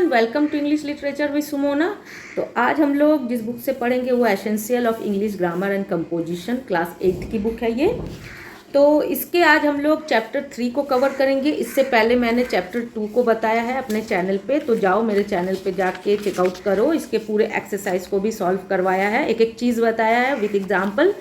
Welcome to English literature with Sumona. तो आज हम लोग जिस बुक से पढ़ेंगे वो essential of English grammar and composition class 8 की बुक है ये। तो इसके आज हम लोग चैप्टर 3 को कवर करेंगे। इससे पहले मैंने चैप्टर 2 को बताया है अपने चैनल पे, तो जाओ मेरे चैनल पे जाके चेकआउट करो। इसके पूरे एक्सरसाइज को भी सॉल्व करवाया है, एक एक चीज़ बताया है विद एग्जाम्पल।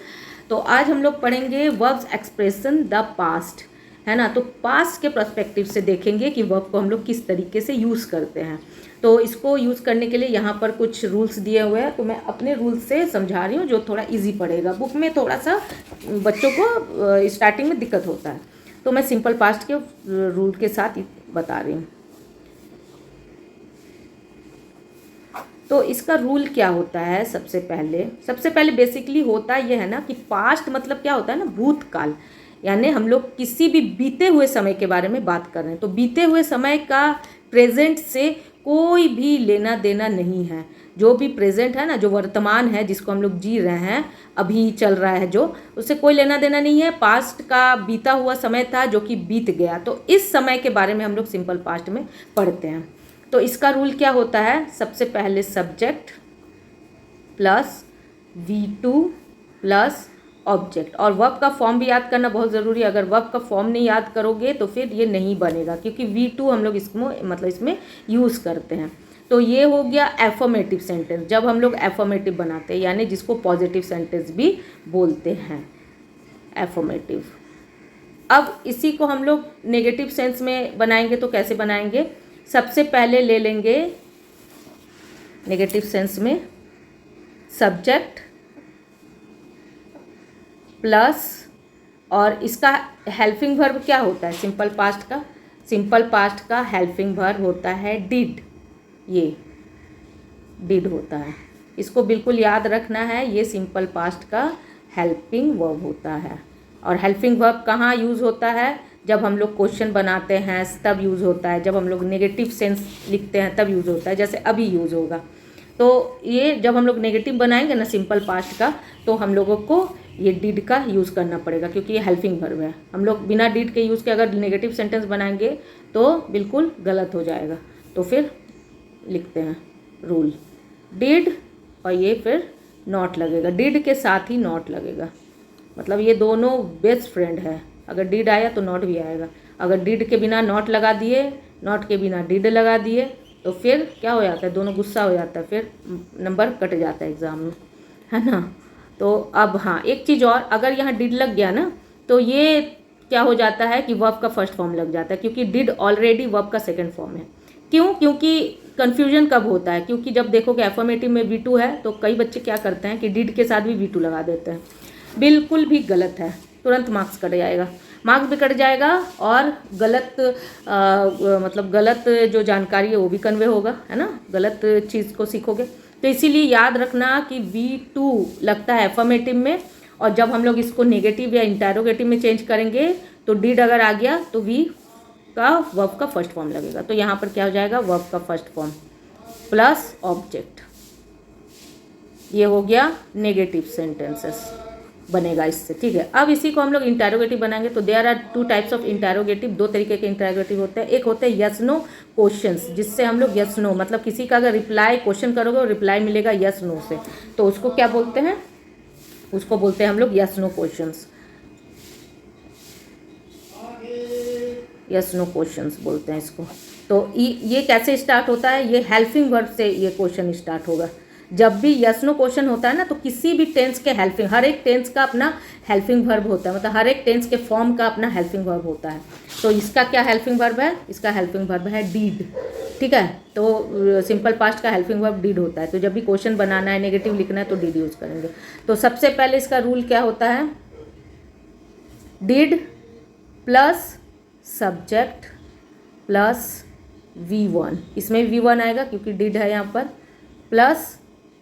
तो आज हम लोग पढ़ेंगे वर्ब्स एक्सप्रेशन द पास्ट, है ना। तो पास्ट के पर्सपेक्टिव से देखेंगे कि वर्ब को हम लोग किस तरीके से यूज़ करते हैं। तो इसको यूज़ करने के लिए यहाँ पर कुछ रूल्स दिए हुए हैं, तो मैं अपने रूल्स से समझा रही हूँ जो थोड़ा इजी पड़ेगा। बुक में थोड़ा सा बच्चों को स्टार्टिंग में दिक्कत होता है, तो मैं सिंपल पास्ट के रूल के साथ बता रही हूँ। तो इसका रूल क्या होता है, सबसे पहले बेसिकली होता यह है ना कि पास्ट मतलब क्या होता है ना, भूतकाल। यानी हम लोग किसी भी बीते हुए समय के बारे में बात कर रहे हैं, तो बीते हुए समय का प्रेजेंट से कोई भी लेना देना नहीं है। जो भी प्रेजेंट है ना, जो वर्तमान है, जिसको हम लोग जी रहे हैं, अभी चल रहा है जो, उससे कोई लेना देना नहीं है। पास्ट का बीता हुआ समय था जो कि बीत गया, तो इस समय के बारे में हम लोग सिंपल पास्ट में पढ़ते हैं। तो इसका रूल क्या होता है, सबसे पहले subject plus V2 plus object. और वर्ब का फॉर्म भी याद करना बहुत ज़रूरी है। अगर वर्ब का फॉर्म नहीं याद करोगे तो फिर ये नहीं बनेगा, क्योंकि V2 हम लोग इसमें यूज़ करते हैं। तो ये हो गया एफर्मेटिव सेंटेंस, जब हम लोग एफर्मेटिव बनाते हैं, यानी जिसको पॉजिटिव सेंटेंस भी बोलते हैं, एफर्मेटिव। अब इसी को हम लोग नेगेटिव सेंस में बनाएंगे, तो कैसे बनाएंगे, सबसे पहले ले लेंगे नेगेटिव सेंस में सब्जेक्ट प्लस, और इसका हेल्पिंग वर्ब क्या होता है सिंपल पास्ट का हेल्पिंग वर्ब होता है डिड। ये डिड होता है, इसको बिल्कुल याद रखना है। ये सिंपल पास्ट का हेल्पिंग वर्ब होता है। और हेल्पिंग वर्ब कहाँ यूज़ होता है, जब हम लोग क्वेश्चन बनाते हैं तब यूज़ होता है, जब हम लोग नेगेटिव सेंस लिखते हैं तब यूज़ होता है, जैसे अभी यूज़ होगा। तो ये जब हम लोग नेगेटिव बनाएंगे ना सिंपल पास्ट का, तो हम लोगों को ये डिड का यूज़ करना पड़ेगा, क्योंकि ये हेल्पिंग वर्ब है। हम लोग बिना डिड के यूज़ के अगर नेगेटिव सेंटेंस बनाएंगे तो बिल्कुल गलत हो जाएगा। तो फिर लिखते हैं रूल, डिड और ये फिर नॉट लगेगा, डिड के साथ ही नॉट लगेगा। मतलब ये दोनों बेस्ट फ्रेंड है, अगर डिड आया तो नॉट भी आएगा। अगर डिड के बिना नॉट लगा दिए, नॉट के बिना डिड लगा दिए, तो फिर क्या हो जाता है, दोनों गुस्सा हो जाता है, फिर नंबर कट जाता है एग्ज़ाम में, है ना। तो अब हाँ, एक चीज़ और, अगर यहाँ डिड लग गया ना, तो ये क्या हो जाता है कि वर्ब का फर्स्ट फॉर्म लग जाता है, क्योंकि डिड ऑलरेडी वर्ब का सेकंड फॉर्म है। क्यों, क्योंकि कन्फ्यूजन कब होता है, क्योंकि जब देखोगे एफर्मेटिव में V2 है, तो कई बच्चे क्या करते हैं कि डिड के साथ भी V2 लगा देते हैं। बिल्कुल भी गलत है, तुरंत मार्क्स कट जाएगा, मार्क्स भी कट जाएगा, और गलत मतलब गलत जो जानकारी है वो भी कन्वे होगा, है ना, गलत चीज़ को सीखोगे। तो इसीलिए याद रखना कि V2 लगता है एफर्मेटिव में, और जब हम लोग इसको नेगेटिव या इंटरोगेटिव में चेंज करेंगे तो डिड अगर आ गया तो V का वर्ब का फर्स्ट फॉर्म लगेगा। तो यहाँ पर क्या हो जाएगा, वर्ब का फर्स्ट फॉर्म प्लस ऑब्जेक्ट, ये हो गया नेगेटिव सेंटेंसेस बनेगा इससे, ठीक है। अब इसी को हम लोग इंटरोगेटिव बनाएंगे। तो there are 2 types of interrogative, 2 तरीके के इंटरोगेटिव होते हैं। एक होते हैं यस नो क्वेश्चंस, जिससे हम लोग यस नो, मतलब किसी का अगर रिप्लाई क्वेश्चन करोगे और रिप्लाई मिलेगा यस नो से, तो उसको क्या बोलते हैं, उसको बोलते हैं हम लोग yes no questions, yes no questions बोलते हैं इसको। तो ये कैसे स्टार्ट होता है, ये हेल्पिंग वर्ब से ये क्वेश्चन स्टार्ट होगा। जब भी यस नो क्वेश्चन होता है ना, तो किसी भी टेंस के हेल्पिंग, हर एक टेंस का अपना हेल्पिंग वर्ब होता है, मतलब हर एक टेंस के फॉर्म का अपना हेल्पिंग वर्ब होता है। तो इसका क्या हेल्पिंग वर्ब है, इसका हेल्पिंग वर्ब है डीड, ठीक है। तो सिंपल पास्ट का हेल्पिंग वर्ब डीड होता है। तो जब भी क्वेश्चन बनाना है, नेगेटिव लिखना है, तो डीड यूज़ करेंगे। तो सबसे पहले इसका रूल क्या होता है, deed plus subject plus V1, इसमें V1 आएगा क्योंकि डिड है यहाँ पर, प्लस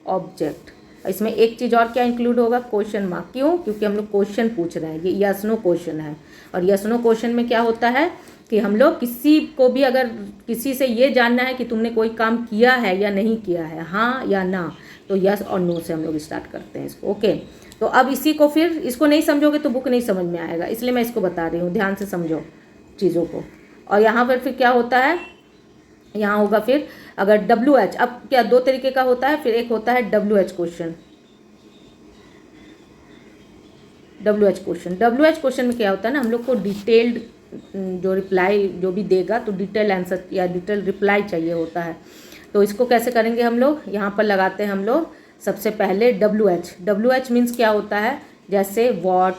ऑब्जेक्ट। इसमें एक चीज़ और क्या इंक्लूड होगा, क्वेश्चन मार्क। क्यों, क्योंकि हम लोग क्वेश्चन पूछ रहे हैं, ये यस नो क्वेश्चन है। और यस नो क्वेश्चन में क्या होता है कि हम लोग किसी को भी अगर किसी से ये जानना है कि तुमने कोई काम किया है या नहीं किया है, हाँ या ना, तो यस और नो से हम लोग स्टार्ट करते हैं इसको, ओके। तो अब इसी को फिर, इसको नहीं समझोगे तो बुक नहीं समझ में आएगा, इसलिए मैं इसको बता रही हूँ, ध्यान से समझो चीज़ों को। और यहाँ पर फिर क्या होता है, यहाँ होगा फिर अगर डब्ल्यू एच, अब क्या दो तरीके का होता है, फिर एक होता है W H question. W H question में क्या होता है ना, हम लोग को डिटेल्ड जो रिप्लाई जो भी देगा तो डिटेल आंसर या डिटेल रिप्लाई चाहिए होता है। तो इसको कैसे करेंगे हम लोग, यहाँ पर लगाते हैं हम लोग सबसे पहले डब्ल्यू एच मीन्स क्या होता है, जैसे वॉट,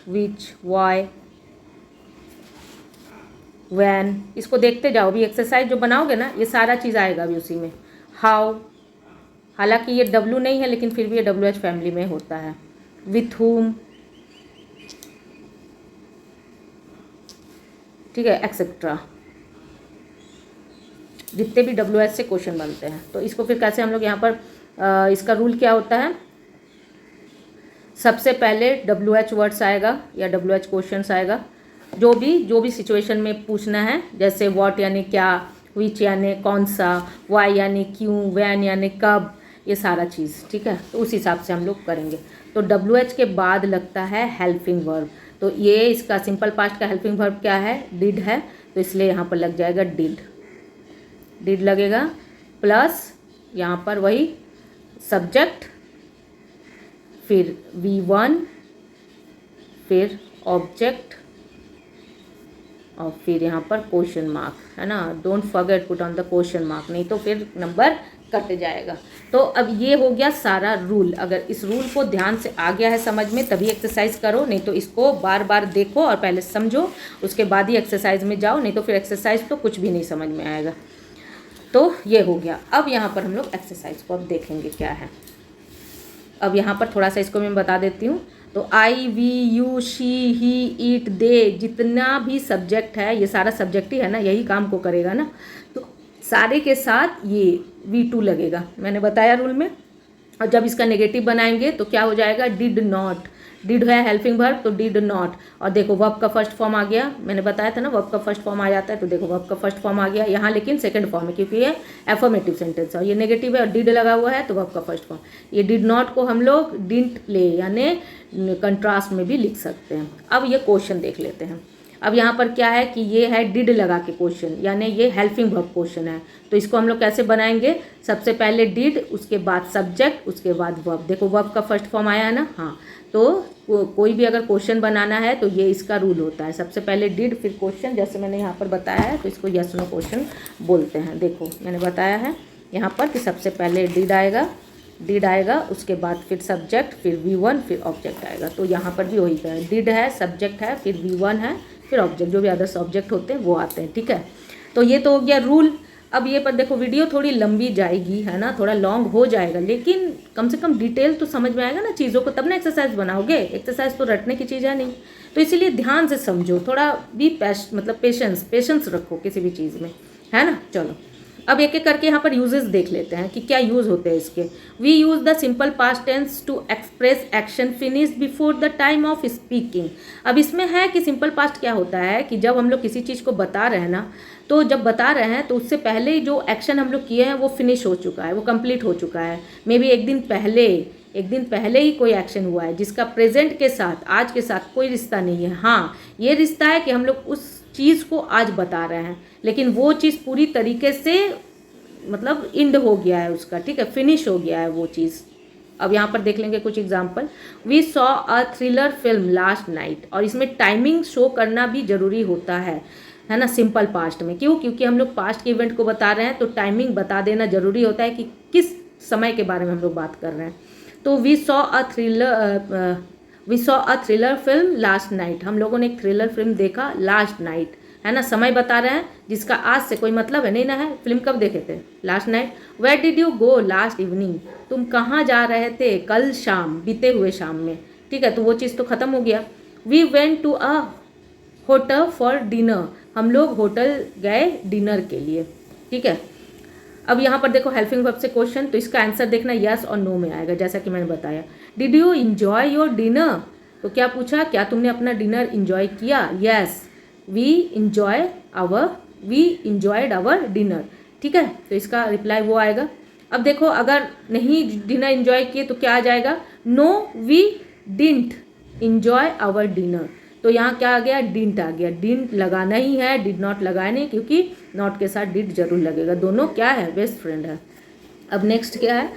विच, वाई, वैन, इसको देखते जाओ भी, एक्सरसाइज जो बनाओगे ना ये सारा चीज़ आएगा अभी उसी में। हाउ, हालांकि ये डब्ल्यू नहीं है लेकिन फिर भी ये डब्ल्यू एच फैमिली में होता है। विथ हुम, ठीक है, एक्सेट्रा, जितने भी डब्ल्यू एच से क्वेश्चन बनते हैं। तो इसको फिर कैसे हम लोग यहाँ पर इसका रूल क्या होता है, सबसे पहले डब्ल्यू एच वर्ड्स आएगा या डब्ल्यू एच क्वेश्चंस आएगा, जो भी सिचुएशन में पूछना है, जैसे व्हाट यानी क्या, विच यानी कौन सा, वाई यानी क्यों, वैन यानी कब, ये सारा चीज़, ठीक है। तो उस हिसाब से हम लोग करेंगे। तो डब्ल्यू एच के बाद लगता है हेल्पिंग वर्ब, तो ये इसका सिंपल पास्ट का हेल्पिंग वर्ब क्या है, डिड है, तो इसलिए यहाँ पर लग जाएगा डिड लगेगा, प्लस यहाँ पर वही सब्जेक्ट, फिर V1, फिर ऑब्जेक्ट, और फिर यहाँ पर क्वेश्चन मार्क, है ना, don't forget put on the question mark, नहीं तो फिर नंबर कट जाएगा। तो अब ये हो गया सारा रूल। अगर इस रूल को ध्यान से आ गया है समझ में तभी एक्सरसाइज करो, नहीं तो इसको बार बार देखो और पहले समझो, उसके बाद ही एक्सरसाइज में जाओ, नहीं तो फिर एक्सरसाइज तो कुछ भी नहीं समझ में आएगा। तो ये हो गया। अब यहाँ पर हम लोग एक्सरसाइज को अब देखेंगे क्या है। अब यहाँ पर थोड़ा सा इसको मैं बता देती हूँ। तो I, we, you, she, he, it, they, जितना भी सब्जेक्ट है ये सारा सब्जेक्ट ही है ना, यही काम को करेगा ना, तो सारे के साथ ये V2 लगेगा, मैंने बताया रूल में। और जब इसका नेगेटिव बनाएंगे तो क्या हो जाएगा, डिड नॉट, डिड है हेल्पिंग वर्ब तो डिड नॉट, और देखो वर्ब का फर्स्ट फॉर्म आ गया, मैंने बताया था ना वर्ब का फर्स्ट फॉर्म आ जाता है, तो देखो वर्ब का फर्स्ट फॉर्म आ गया यहाँ, लेकिन सेकंड फॉर्म है क्योंकि ये एफर्मेटिव सेंटेंस है और ये नेगेटिव है और डिड लगा हुआ है, तो वर्ब का फर्स्ट फॉर्म। ये डिड नॉट को हम लोग डिडंट प्ले यानी कंट्रास्ट में भी लिख सकते हैं। अब ये क्वेश्चन देख लेते हैं। अब यहाँ पर क्या है कि ये है डिड लगा के क्वेश्चन, यानी ये हेल्पिंग वर्ब क्वेश्चन है, तो इसको हम लोग कैसे बनाएंगे, सबसे पहले डिड, उसके बाद सब्जेक्ट, उसके बाद वर्ब। देखो वर्ब का फर्स्ट फॉर्म आया है ना, हाँ, तो कोई भी अगर क्वेश्चन बनाना है तो ये इसका रूल होता है, सबसे पहले डिड फिर क्वेश्चन, जैसे मैंने यहाँ पर बताया है, तो इसको यस नो क्वेश्चन बोलते हैं। देखो मैंने बताया है यहाँ पर कि सबसे पहले डिड आएगा, उसके बाद फिर सब्जेक्ट, फिर V1, फिर ऑब्जेक्ट आएगा। तो यहाँ पर भी वही है, डिड है, सब्जेक्ट है, फिर V1 है, फिर ऑब्जेक्ट, जो भी अदर्स ऑब्जेक्ट होते हैं वो आते हैं, ठीक है। तो ये तो हो गया रूल। अब ये पर देखो वीडियो थोड़ी लंबी जाएगी, है ना, थोड़ा लॉन्ग हो जाएगा, लेकिन कम से कम डिटेल तो समझ में आएगा ना चीज़ों को, तब ना एक्सरसाइज बनाओगे। एक्सरसाइज तो रटने की चीज़ है नहीं, तो इसीलिए ध्यान से समझो, थोड़ा भी पेशेंस रखो किसी भी चीज़ में, है ना। चलो अब एक एक करके यहाँ पर यूजेस देख लेते हैं कि क्या यूज़ होते हैं इसके। We use the simple past tense to express action finish before the time of speaking. अब इसमें है कि सिंपल पास्ट क्या होता है कि जब हम लोग किसी चीज़ को बता रहे हैं ना, तो जब बता रहे हैं तो उससे पहले जो एक्शन हम लोग किए हैं वो फिनिश हो चुका है, वो कंप्लीट हो चुका है। मे बी एक दिन पहले ही कोई एक्शन हुआ है जिसका प्रेजेंट के साथ, आज के साथ कोई रिश्ता नहीं है। हाँ, ये रिश्ता है कि हम लोग उस चीज़ को आज बता रहे हैं, लेकिन वो चीज़ पूरी तरीके से मतलब इंड हो गया है उसका, ठीक है, फिनिश हो गया है वो चीज़। अब यहाँ पर देख लेंगे कुछ example. We saw a thriller film last night, और इसमें टाइमिंग शो करना भी ज़रूरी होता है ना, सिंपल पास्ट में। क्यों? क्योंकि हम लोग पास्ट के इवेंट को बता रहे हैं, तो टाइमिंग बता देना ज़रूरी होता है कि किस समय के बारे में हम लोग बात कर रहे हैं। तो we saw a thriller film last night, हम लोगों ने एक थ्रिलर फिल्म देखा लास्ट नाइट, है ना, समय बता रहे हैं जिसका आज से कोई मतलब है नहीं ना, है। फिल्म कब देखे थे? Last night. Where did you go last evening, तुम कहाँ जा रहे थे कल शाम, बीते हुए शाम में, ठीक है, तो वो चीज़ तो ख़त्म हो गया। We went to a hotel for dinner, हम लोग होटल गए डिनर के लिए, ठीक है। अब यहाँ पर देखो हेल्पिंग वर्ब से क्वेश्चन, तो इसका आंसर देखना यस और नो में आएगा, जैसा कि मैंने बताया। Did you enjoy your dinner, तो क्या पूछा, क्या तुमने अपना डिनर इंजॉय किया? Yes, we enjoyed our dinner, ठीक है, तो इसका रिप्लाई वो आएगा। अब देखो अगर नहीं डिनर इंजॉय किए तो क्या आ जाएगा? No we didn't enjoy our dinner। तो यहाँ क्या आ गया, डिडंट आ गया। डिडंट लगाना ही है, डिड नॉट लगाया नहीं, क्योंकि नॉट के साथ डिड जरूर लगेगा। दोनों क्या है, बेस्ट फ्रेंड है। अब नेक्स्ट क्या है,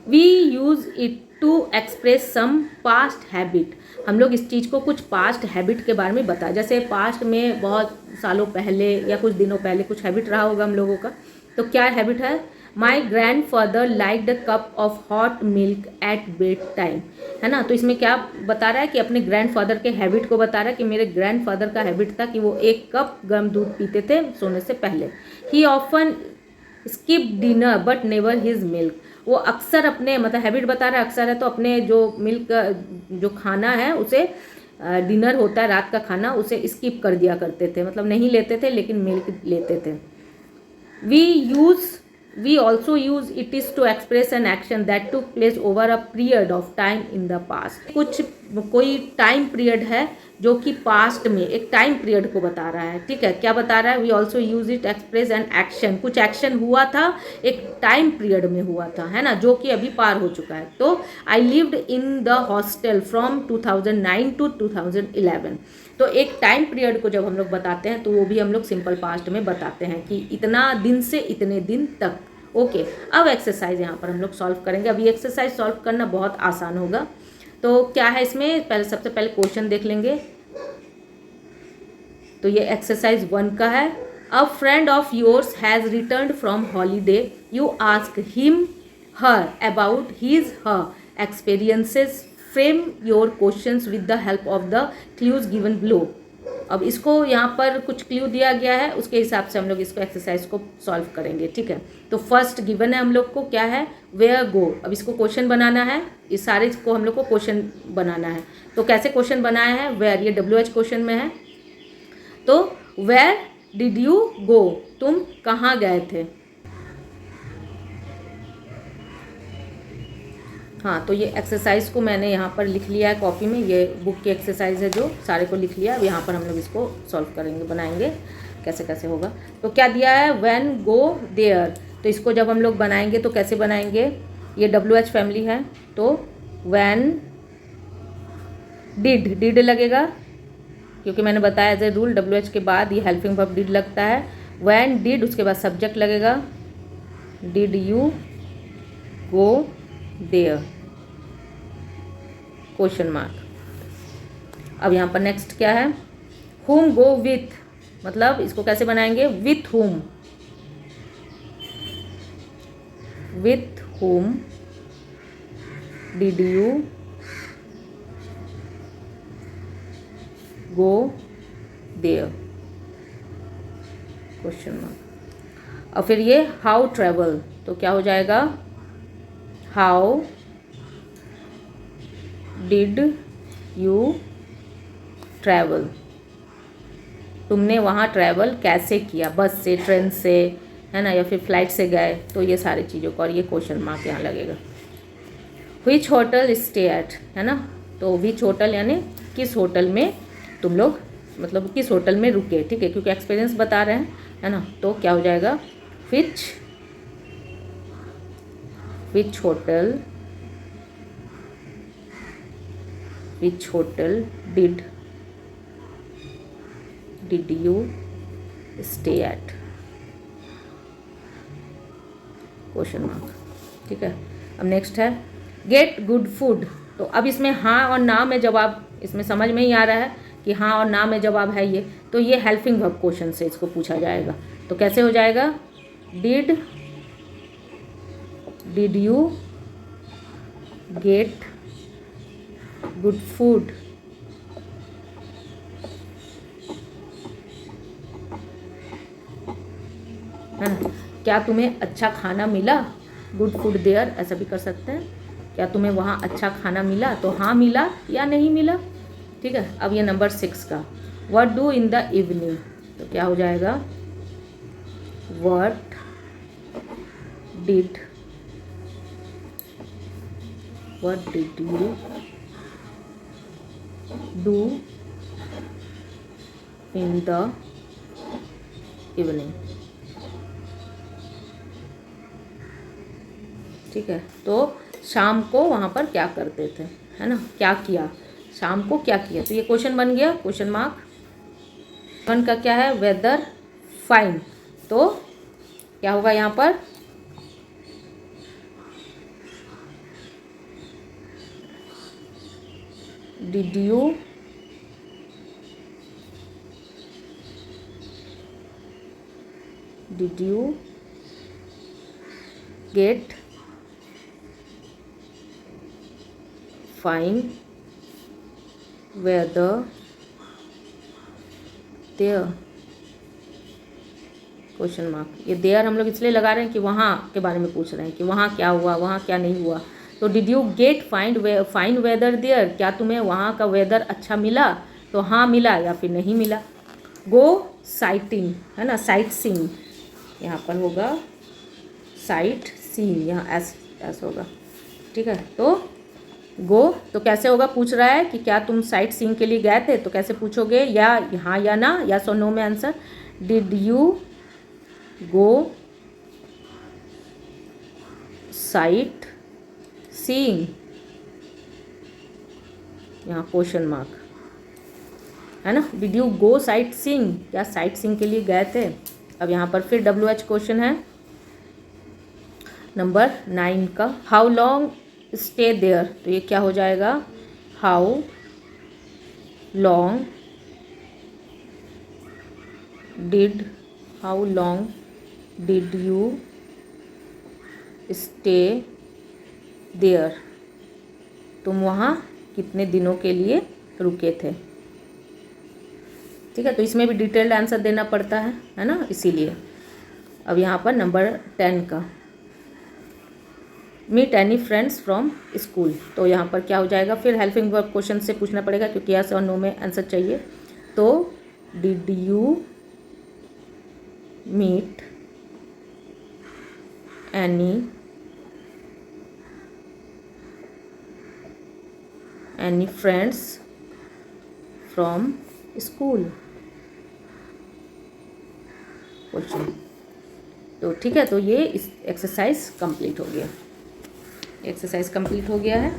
we use it to express some past habit. हम लोग इस चीज़ को कुछ पास्ट हैबिट के बारे में बताएं, जैसे पास्ट में बहुत सालों पहले या कुछ दिनों पहले कुछ हैबिट रहा होगा हम लोगों का। तो क्या हैबिट है, my grand father like the cup of hot milk at bed time, है ना। तो इसमें क्या बता रहा है कि अपने ग्रैंड फादर के हैबिट को बता रहा है कि मेरे ग्रैंड फादर का हैबिट था कि वो 1 कप गर्म दूध पीते थे सोने से पहले। ही often skip dinner but never his milk. वो अक्सर अपने, मतलब हैबिट बता रहा है, अक्सर है तो अपने जो मिल्क जो खाना है उसे, डिनर होता है रात का खाना, उसे स्किप कर दिया करते थे, मतलब नहीं लेते थे लेकिन मिल्क लेते थे। we also use it is to express an action that took place over a period of time in the past। कोई टाइम पीरियड है जो कि पास्ट में एक टाइम पीरियड को बता रहा है, ठीक है। क्या बता रहा है, we also use it express an action, कुछ एक्शन हुआ था एक टाइम पीरियड में हुआ था, है ना, जो कि अभी पार हो चुका है। तो I lived in the hostel from 2009 to 2011। तो एक टाइम पीरियड को जब हम लोग बताते हैं तो वो भी हम लोग सिंपल पास्ट में बताते हैं कि इतना दिन से इतने दिन तक। ओके, अब एक्सरसाइज यहाँ पर हम लोग सॉल्व करेंगे। अभी एक्सरसाइज सॉल्व करना बहुत आसान होगा। तो क्या है इसमें, पहले सबसे पहले क्वेश्चन देख लेंगे। तो ये एक्सरसाइज 1 का है। अ friend of yours has returned from holiday, you ask him her about his her experiences, frame your questions with the help of the clues given below. अब इसको यहाँ पर कुछ क्लू दिया गया है, उसके हिसाब से हम लोग इसको एक्सरसाइज को सॉल्व करेंगे, ठीक है। तो फर्स्ट गिवन है हम लोग को, क्या है, वेयर गो। अब इसको क्वेश्चन बनाना है, इस सारे को हम लोग को क्वेश्चन बनाना है। तो कैसे क्वेश्चन बनाया है, वेयर, ये WH क्वेश्चन में है। तो वेयर डिड यू गो, तुम कहाँ गए थे। हाँ, तो ये एक्सरसाइज को मैंने यहाँ पर लिख लिया है कॉपी में, ये बुक की एक्सरसाइज है जो सारे को लिख लिया। अब यहाँ पर हम लोग इसको सॉल्व करेंगे, बनाएंगे कैसे कैसे होगा। तो क्या दिया है, व्हेन गो देयर। तो इसको जब हम लोग बनाएंगे तो कैसे बनाएंगे, ये WH फैमिली है, तो व्हेन डिड लगेगा, क्योंकि मैंने बताया एज ए रूल WH के बाद ये हेल्पिंग वर्ब डिड लगता है। व्हेन डिड, उसके बाद सब्जेक्ट लगेगा, did you go there, question mark. अब यहाँ पर नेक्स्ट क्या है, whom go with, मतलब इसको कैसे बनाएंगे, with whom, with whom did you go there, question mark. और फिर ये how travel, तो क्या हो जाएगा, how did you travel, तुमने वहाँ ट्रैवल कैसे किया, बस से, ट्रेन से, है ना, या फिर फ्लाइट से गए। तो ये सारी चीज़ों का, और ये क्वेश्चन मार्क यहाँ लगेगा। विच होटल स्टे एट, है ना, तो विच होटल यानी किस होटल में तुम लोग, मतलब किस होटल में रुके, ठीक है, क्योंकि एक्सपीरियंस बता रहे हैं, है ना। तो क्या हो जाएगा, which hotel did you stay at, question mark, ठीक है। अब नेक्स्ट है गेट गुड फूड। तो अब इसमें हाँ और ना में जवाब, इसमें समझ में ही आ रहा है कि हाँ और ना में जवाब है ये। तो ये हेल्पिंग वर्ब क्वेश्चन से इसको पूछा जाएगा। तो कैसे हो जाएगा, did you get good food, है ना, क्या तुम्हें अच्छा खाना मिला, गुड फूड देयर, ऐसा भी कर सकते हैं, क्या तुम्हें वहाँ अच्छा खाना मिला, तो हाँ मिला या नहीं मिला, ठीक है। अब ये नंबर 6 का, what do in the evening. तो क्या हो जाएगा, what did you do in the evening, ठीक है। तो शाम को वहाँ पर क्या करते थे, है ना, क्या किया, शाम को क्या किया, तो ये क्वेश्चन बन गया क्वेश्चन मार्क। वन का क्या है, वेदर फाइन, तो क्या होगा यहाँ पर, did you get fine weather there, question mark. ये देयर हम लोग इसलिए लगा रहे हैं कि वहाँ के बारे में पूछ रहे हैं कि वहाँ क्या हुआ, वहाँ क्या नहीं हुआ। तो did you get fine weather there, क्या तुम्हें वहाँ का वेदर अच्छा मिला, तो हाँ मिला या फिर नहीं मिला। गो साइटिंग है ना, साइट सीइंग, यहाँ पर होगा साइट सीइंग, यहाँ एस होगा, ठीक है। तो गो तो कैसे होगा, पूछ रहा है कि क्या तुम साइट सीइंग के लिए गए थे, तो कैसे पूछोगे, या हाँ या ना, या सो नो में answer. Did you go sight seeing, यहाँ क्वेश्चन मार्क है ना, did you go sight seeing, क्या साइट सीइंग के लिए गए थे। अब यहाँ पर फिर WH क्वेश्चन है नंबर 9 का, हाउ लॉन्ग स्टे देयर, तो ये क्या हो जाएगा, how long did you stay there, तुम वहाँ कितने दिनों के लिए रुके थे, ठीक है। तो इसमें भी डिटेल्ड आंसर देना पड़ता है ना, इसीलिए। अब यहाँ पर नंबर 10 का, meet any friends from school, तो यहाँ पर क्या हो जाएगा, फिर हेल्पिंग वर्ब क्वेश्चन से पूछना पड़ेगा क्योंकि यस और नो में आंसर चाहिए। तो did you meet any friends from school question, तो ठीक है। तो ये इस एक्सरसाइज कंप्लीट हो गया, एक्सरसाइज कंप्लीट हो गया है।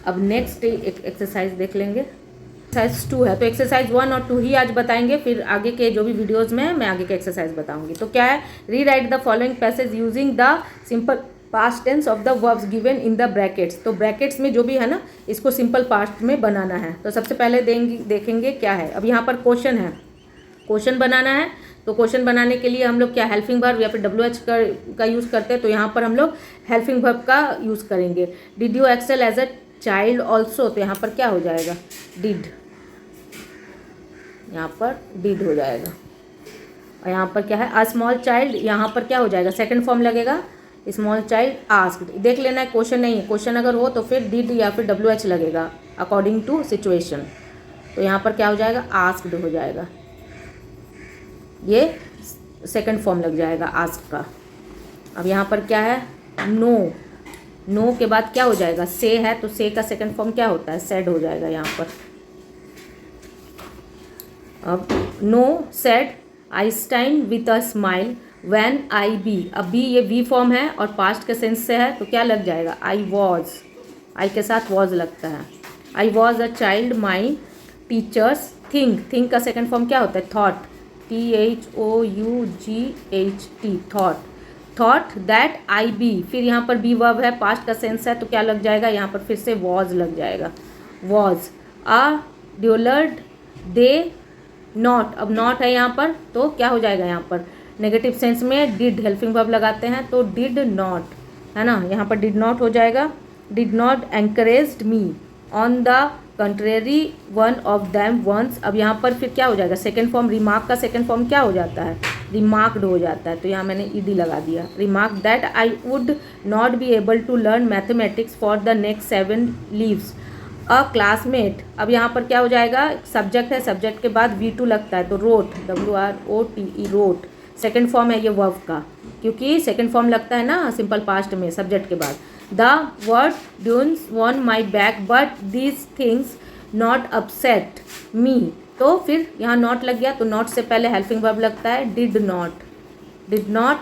अब नेक्स्ट एक एक्सरसाइज देख लेंगे, एक्सरसाइज 2 है। तो एक्सरसाइज 1 और 2 ही आज बताएंगे, फिर आगे के जो भी वीडियोस में मैं आगे के एक्सरसाइज बताऊंगी। तो क्या है, rewrite the following passage using the simple past tense of the verbs given in the brackets, तो ब्रैकेट्स में जो भी है ना, इसको सिंपल पास्ट में बनाना है। तो सबसे पहले देखेंगे क्या है। अब यहाँ पर क्वेश्चन है, क्वेश्चन बनाना है। तो क्वेश्चन बनाने के लिए हम लोग क्या हेल्पिंग वर्ब या फिर WH का यूज़ करते हैं, तो यहाँ पर हम लोग हेल्पिंग वर्ब का यूज़ करेंगे। Did you excel as a child also, तो यहाँ पर क्या हो जाएगा, डिड, यहाँ पर डिड हो जाएगा। और यहाँ पर क्या है, अ स्मॉल चाइल्ड, यहाँ पर क्या हो जाएगा, सेकंड फॉर्म लगेगा, स्मॉल चाइल्ड आस्क्ड। देख लेना है क्वेश्चन नहीं है, क्वेश्चन अगर हो तो फिर डिड या फिर WH लगेगा अकॉर्डिंग टू सिचुएशन। तो यहाँ पर क्या हो जाएगा, आस्क्ड हो जाएगा, ये सेकंड फॉर्म लग जाएगा आस्क का। अब यहाँ पर क्या है, नो, नो के बाद क्या हो जाएगा, से है, तो से का सेकंड फॉर्म क्या होता है, सेड हो जाएगा यहाँ पर। अब no said Einstein with a smile when I be, अब बी ये वी फॉर्म है और पास्ट के सेंस से है, तो क्या लग जाएगा, आई वॉज, आई के साथ वॉज लगता है। I was a child my teachers think का सेकंड फॉर्म क्या होता है, thought, THOUGHT, thought that I be, फिर यहाँ पर बी वर्ब है, पास्ट का सेंस है, तो क्या लग जाएगा, यहाँ पर फिर से वॉज लग जाएगा, वॉज अ ड्यूलर्ड दे नॉट, अब नॉट है यहाँ पर, तो क्या हो जाएगा, यहाँ पर नेगेटिव सेंस में डिड हेल्पिंग वर्ब लगाते हैं, तो डिड नॉट है ना, यहाँ पर डिड नॉट हो जाएगा। Did not encouraged me, on the contrary one of them once, अब यहाँ पर फिर क्या हो जाएगा, सेकेंड फॉर्म, रिमार्क का सेकेंड फॉर्म क्या हो जाता है, रिमार्क्ड हो जाता है, तो यहाँ मैंने ईडी लगा दिया। Remark that I would not be able to learn mathematics for the next 7 leaves a classmate, अब यहाँ पर क्या हो जाएगा, सब्जेक्ट है, सब्जेक्ट के बाद V2 लगता है, तो wrote, WROTE, wrote, second form है ये वर्ब का, क्योंकि सेकेंड फॉर्म लगता है ना सिंपल पास्ट में सब्जेक्ट के बाद। The word dunes won my back but these things not upset me, तो फिर यहाँ नॉट लग गया, तो नॉट से पहले हेल्पिंग वर्ब लगता है, डिड नॉट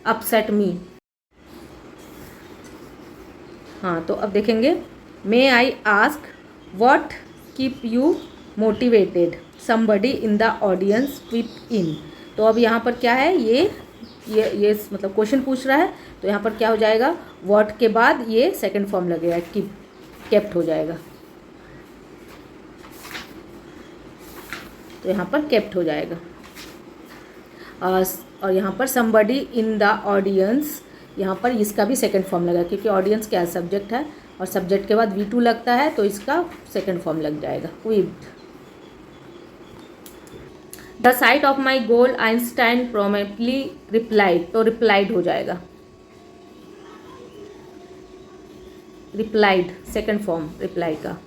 अपसेट मी। हाँ, तो अब देखेंगे, may I ask what keep you motivated, somebody in the audience keep in. तो अब यहाँ पर क्या है, ये मतलब क्वेश्चन पूछ रहा है, तो यहाँ पर क्या हो जाएगा, व्हाट के बाद ये सेकंड फॉर्म लगेगा, कीप, केप्ट हो जाएगा। तो यहाँ पर केप्ट हो जाएगा। और यहाँ पर समबडी इन द ऑडियंस, यहाँ पर इसका भी सेकंड फॉर्म लगा, क्योंकि ऑडियंस क्या है, सब्जेक्ट है, और सब्जेक्ट के बाद V2 लगता है, तो इसका सेकंड फॉर्म लग जाएगा, weaved. The sight of my goal Einstein promptly replied, तो रिप्लाइड हो जाएगा, रिप्लाइड सेकंड फॉर्म रिप्लाई का।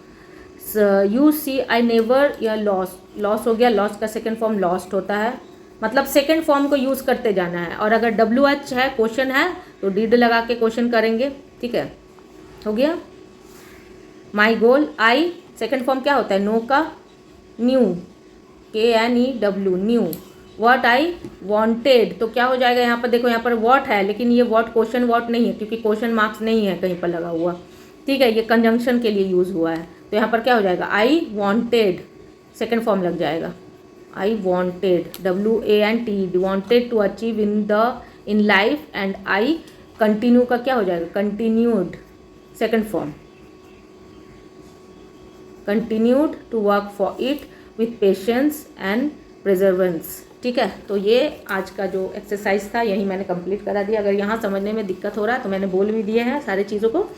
यू सी आई नेवर, या लॉस हो गया, लॉस का सेकंड फॉर्म लॉस्ट होता है, मतलब सेकंड फॉर्म को यूज़ करते जाना है। और अगर WH है, क्वेश्चन है, तो डिड लगा के क्वेश्चन करेंगे, ठीक है, हो गया। माई गोल, आई सेकंड फॉर्म क्या होता है, नो का new, KNEW, new. What I wanted, तो क्या हो जाएगा, यहाँ पर देखो, यहाँ पर व्हाट है, लेकिन ये व्हाट क्वेश्चन व्हाट नहीं है, क्योंकि क्वेश्चन मार्क्स नहीं है कहीं पर लगा हुआ, ठीक है, ये कंजंक्शन के लिए यूज़ हुआ है। तो यहाँ पर क्या हो जाएगा, आई वांटेड सेकंड फॉर्म लग जाएगा, I wanted, WANT, wanted to achieve in life, and I continue का क्या हो जाएगा, continued second form, continued to work for it with patience and perseverance, ठीक है। तो ये आज का जो एक्सरसाइज था यही मैंने कंप्लीट करा दिया। अगर यहाँ समझने में दिक्कत हो रहा है तो मैंने बोल भी दिए हैं सारी चीज़ों को।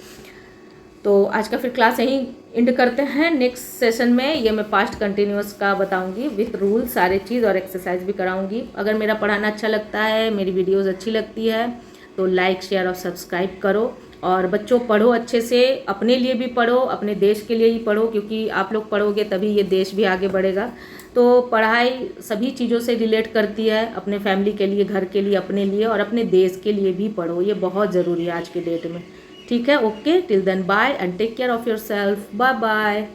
तो आज का फिर क्लास यहीं एंड करते हैं। नेक्स्ट सेशन में ये मैं पास्ट कंटिन्यूअस का बताऊंगी विथ रूल, सारे चीज़ और एक्सरसाइज भी कराऊंगी। अगर मेरा पढ़ाना अच्छा लगता है, मेरी वीडियोस अच्छी लगती है, तो लाइक शेयर और सब्सक्राइब करो। और बच्चों पढ़ो अच्छे से, अपने लिए भी पढ़ो, अपने देश के लिए ही पढ़ो, क्योंकि आप लोग पढ़ोगे तभी ये देश भी आगे बढ़ेगा। तो पढ़ाई सभी चीज़ों से रिलेट करती है, अपने फैमिली के लिए, घर के लिए, अपने लिए और अपने देश के लिए भी पढ़ो, ये बहुत ज़रूरी है आज के डेट में, ठीक है। Okay, till then bye and take care of your self, bye bye.